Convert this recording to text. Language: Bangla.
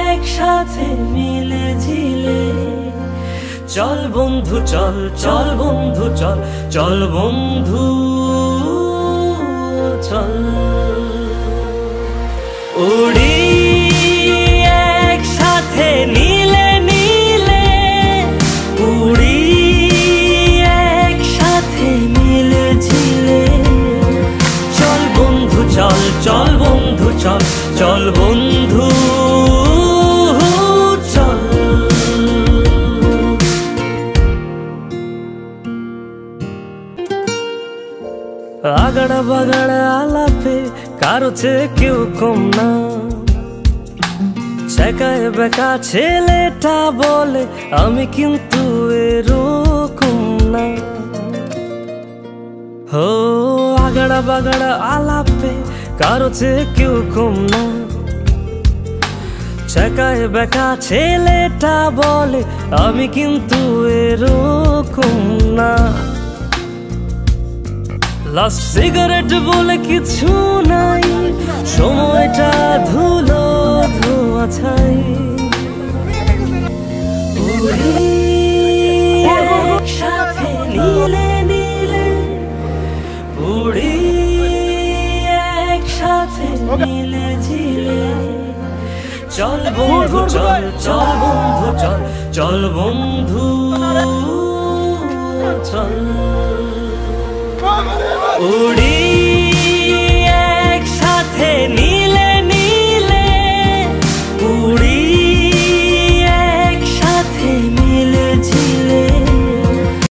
একসাথে মিলে ঝিলে চল বন্ধু চল চল বন্ধু চল চল বন্ধু চল উড়ি একসাথে নীলে নীলে উড়ি একসাথে মিলে ঝিলে চল বন্ধু চল চল বন্ধু চল চল বন্ধু চল আগাড়া বাগাড়া আলাপে কারো চেয়ে কেউ কম না ছেকায় বেকা ছেলেটা বলে আমি কিন্তু এরকম না হো আগাড়া বাগাড়া আলাপে কারো চেয়ে কেউ কম না ছেকায় বেকা ছেলেটা বলে আমি কিন্তু এরকম না লাস্ট সিগারেট বলে কিছু নাই সময়টা ধুলো ধোয়া ছাই একসাথে নীলে নীলে উড়ি একসাথে মিলে ঝিলে চল বন্ধু চল চল বন্ধু চল চল বন্ধু চল উড়ি